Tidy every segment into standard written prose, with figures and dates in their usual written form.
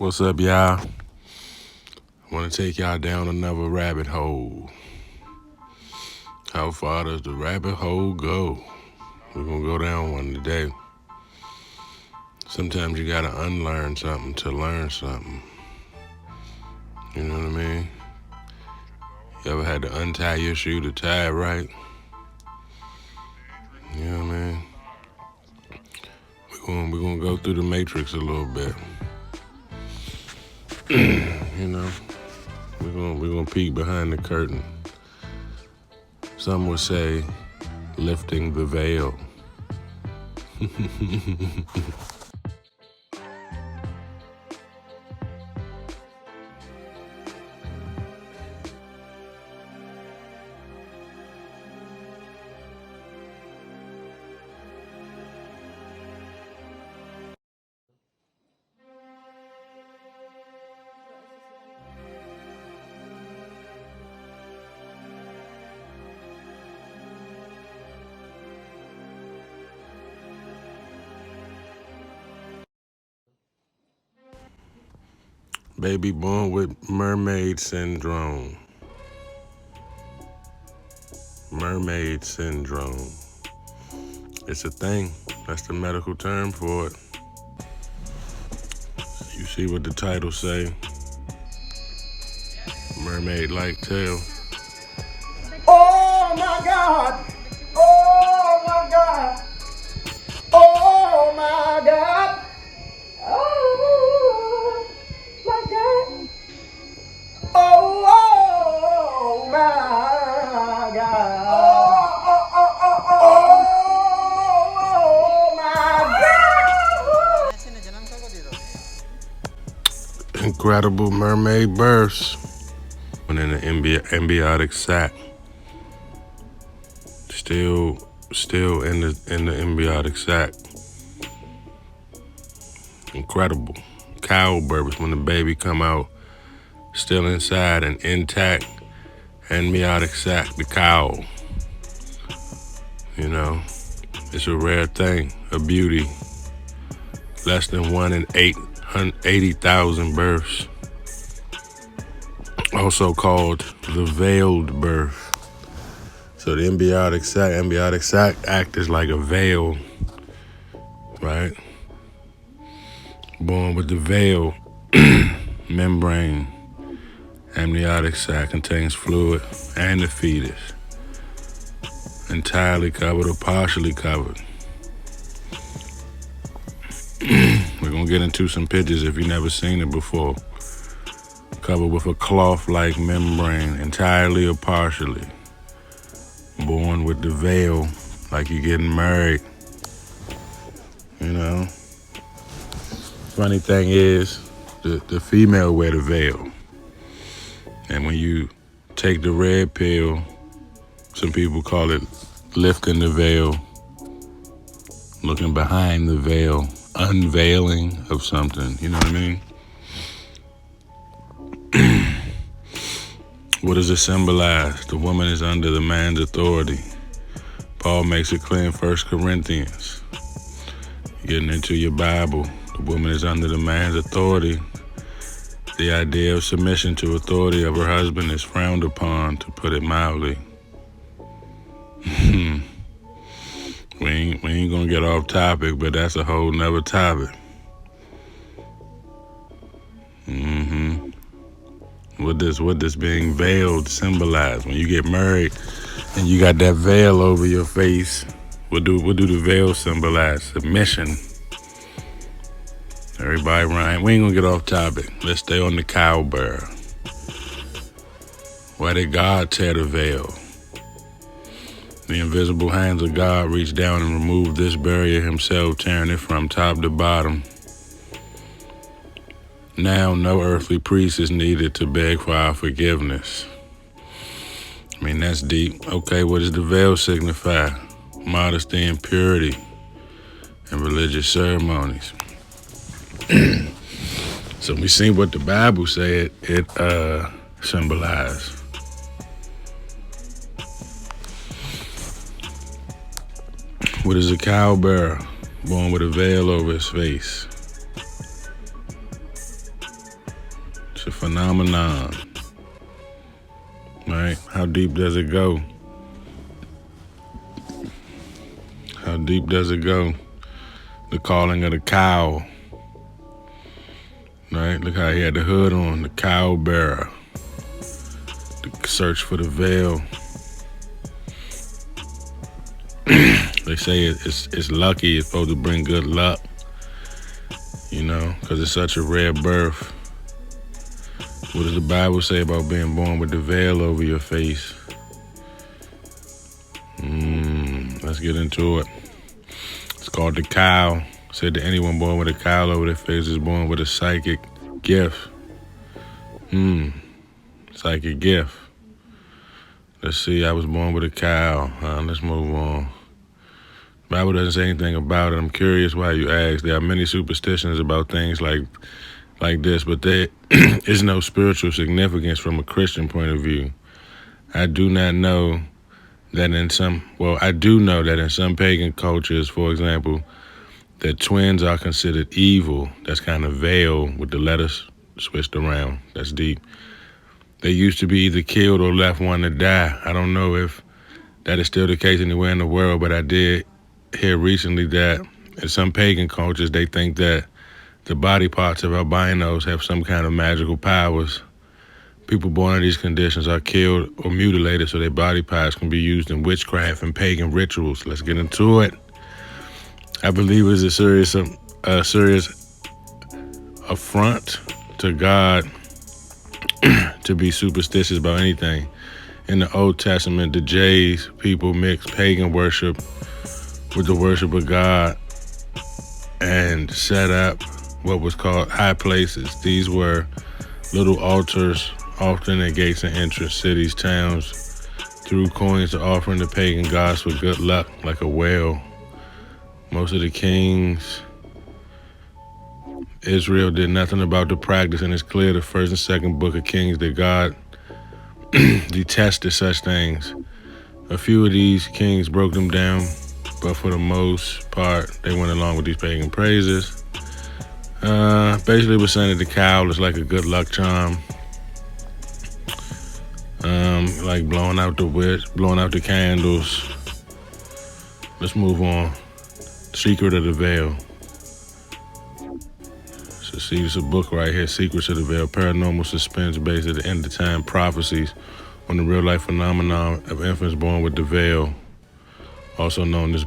What's up, y'all? I want to take y'all down another rabbit hole. How far does the rabbit hole go? We're going to go down one today. Sometimes you got to unlearn something to learn something. You know what I mean? You ever had to untie your shoe to tie it right? You know what I mean? We're gonna go through the matrix a little bit. You know, we're gonna peek behind the curtain. Some would say, lifting the veil. Baby born with mermaid syndrome. Mermaid syndrome. It's a thing. That's the medical term for it. You see what the title say? Mermaid-like tail. Oh my God! Oh my God! Oh my God! Oh my God! Oh my God! Oh my God! Incredible mermaid births. And in the embryonic sac. Still in the embryonic sac. Incredible. Cow births when the baby come out still inside an intact embryonic sac, the cow. You know, it's a rare thing, a beauty. Less than 1 in 80,000 births. Also called the veiled birth. So the embryonic sac act is like a veil, right? Born with the veil, membrane, amniotic sac contains fluid and the fetus. Entirely covered or partially covered. We're gonna get into some pictures if you've never seen it before. Covered with a cloth-like membrane, entirely or partially. Born with the veil, like you're getting married. You know? Funny thing is, the female wear the veil. And when you take the red pill, some people call it lifting the veil, looking behind the veil, unveiling of something, you know what I mean? What does it symbolize? The woman is under the man's authority. Paul makes it clear in 1 Corinthians. Getting into your Bible, the woman is under the man's authority. The idea of submission to authority of her husband is frowned upon, to put it mildly. We ain't gonna get off topic, but that's a whole nother topic. What this being veiled symbolize? When you get married and you got that veil over your face, what do the veil symbolize? Submission. Everybody rhyme. We ain't gonna get off topic. Let's stay on the cow bearer. Why did God tear the veil? The invisible hands of God reached down and removed this barrier himself, tearing it from top to bottom. Now, no earthly priest is needed to beg for our forgiveness. I mean, that's deep. Okay, what does the veil signify? Modesty and purity and religious ceremonies. So we see what the Bible said it symbolized. What is a cow bearer? Born with a veil over his face. phenomenon. Right? How deep does it go? How deep does it go? The calling of the cow. Right? Look how he had the hood on, the cow bearer. The search for the veil. They say it's lucky, it's supposed to bring good luck. You know, because it's such a rare birth. What does the Bible say about being born with the veil over your face? Let's get into it. It's called the cowl. Said that anyone born with a cowl over their face is born with a psychic gift. Psychic gift. Let's see, I was born with a cowl. Let's move on. The Bible doesn't say anything about it. I'm curious why you ask. There are many superstitions about things like this, but there is no spiritual significance from a Christian point of view. I do know that in some pagan cultures, for example, that twins are considered evil. That's kind of veil with the letters switched around. That's deep. They used to be either killed or left one to die. I don't know if that is still the case anywhere in the world, but I did hear recently that in some pagan cultures, they think that the body parts of albinos have some kind of magical powers. People born in these conditions are killed or mutilated so their body parts can be used in witchcraft and pagan rituals. Let's get into it. I believe it's a serious affront to God to be superstitious about anything. In the Old Testament, the Jays people mixed pagan worship with the worship of God and set up what was called high places. These were little altars, often at gates and entrance, cities, towns, threw coins to offering the pagan gods for good luck, like a whale. Most of the kings, Israel did nothing about the practice, and it's clear the first and second book of Kings that God detested such things. A few of these kings broke them down, but for the most part, they went along with these pagan praises. Basically, we're saying that the cowl is like a good luck charm. Like blowing out the candles. Let's move on. Secret of the Veil. So see, it's a book right here, Secrets of the Veil, paranormal suspense based at the end of time prophecies on the real life phenomenon of infants born with the veil, also known as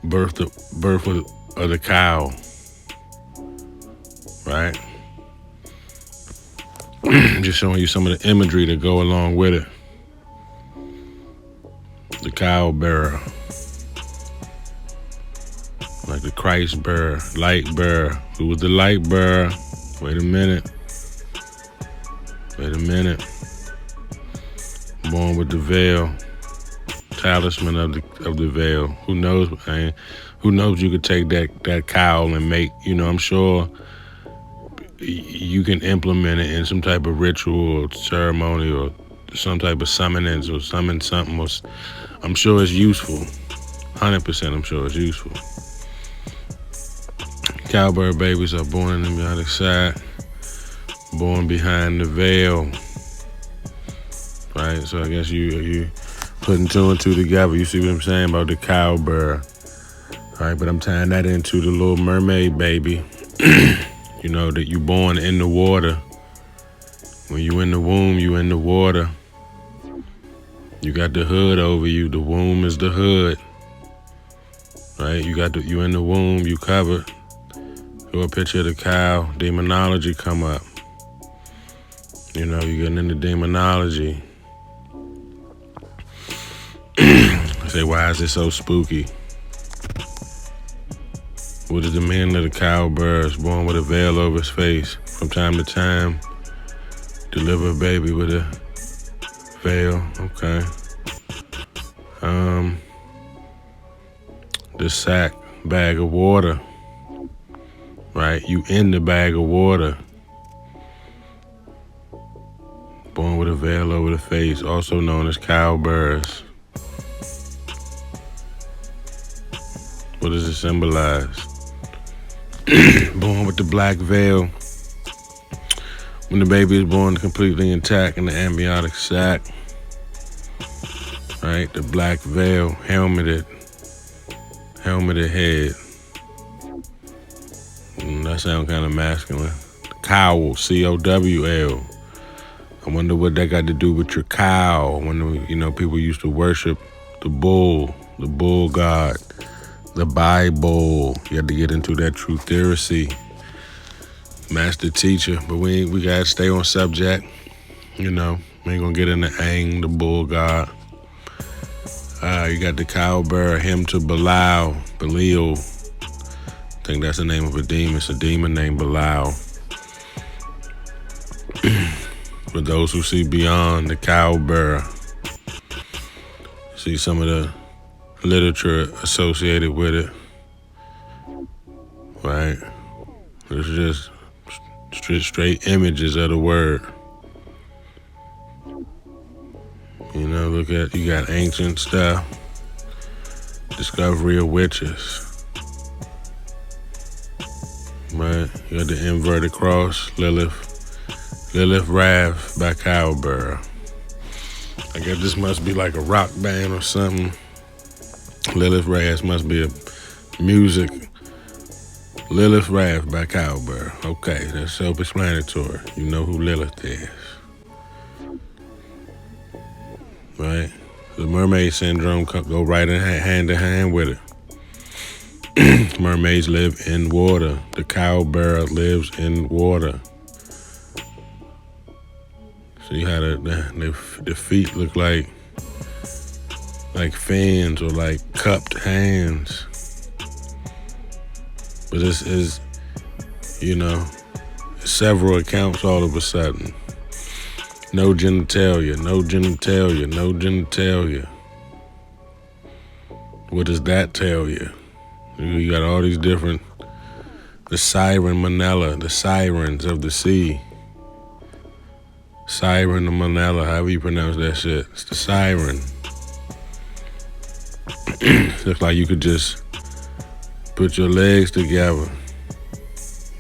birth of the cow. Right? Just showing you some of the imagery that go along with it. The cow bearer. Like the Christ bearer, light bearer. Who was the light bearer? Wait a minute. Born with the veil. Talisman of the veil. Who knows? Who knows you could take that cowl and make, I'm sure you can implement it in some type of ritual or ceremony or some type of summonings or summon something. I'm sure it's useful. 100% I'm sure it's useful. Cowbird babies are born on the embryonic side, born behind the veil. Right? So I guess you putting two and two together. You see what I'm saying about the cowbird. Right? But I'm tying that into the Little Mermaid baby. That you born in the water. When you in the womb, you in the water. You got the hood over you. The womb is the hood. Right? You in the womb, you covered. Show a picture of the cow. Demonology come up. You getting into demonology. I say, why is it so spooky? What is the meaning of the cowbird born with a veil over his face? From time to time, deliver a baby with a veil. Okay. The sack bag of water. Right? You in the bag of water. Born with a veil over the face, also known as cowbirds. What does it symbolize? Born with the black veil. When the baby is born completely intact in the amniotic sac, right? The black veil, helmeted head. That sounds kind of masculine. The cowl, C-O-W-L. I wonder what that got to do with your cow. When people used to worship the bull god, the Bible. You had to get into that truth theory, master teacher. But we gotta stay on subject. We ain't gonna get into Aang, the bull god. You got the cow bearer, him to Belial. I think that's the name of a demon. It's a demon named Belial. For those who see beyond the cow bearer, see some of the literature associated with it, right? It's just straight images of the word. You got ancient stuff, discovery of witches, right? You got the inverted cross, Lilith Rav by Cowbird. I guess this must be like a rock band or something. Lilith Rav must be a music. Lilith Rav by Cowbird. Okay, that's self-explanatory. You know who Lilith is. Right? The mermaid syndrome go right in hand to hand with it. Mermaids live in water. The cowbird lives in water. See how the feet look like fans or like cupped hands. But this is, several accounts all of a sudden. No genitalia. What does that tell you? You got all these different, the siren Manila, the sirens of the sea. Siren of Manila, however you pronounce that shit. It's the siren. Looks like you could just put your legs together.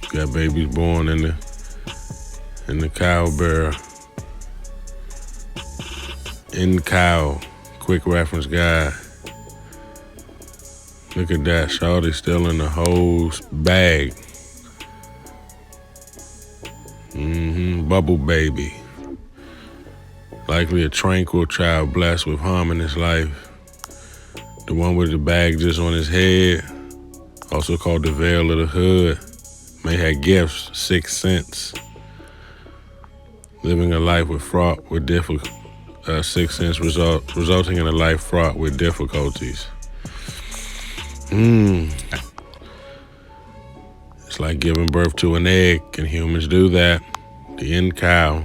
You got babies born in the cow bearer. In cow, quick reference guide. Look at that, Shawty still in the whole bag. Bubble baby. Likely a tranquil child blessed with harmonious life. The one with the bag just on his head, also called the veil of the hood, may have gifts, 6th sense. Living a life fraught with difficult. 6th sense resulting in a life fraught with difficulties. It's like giving birth to an egg. Can humans do that? The in cow.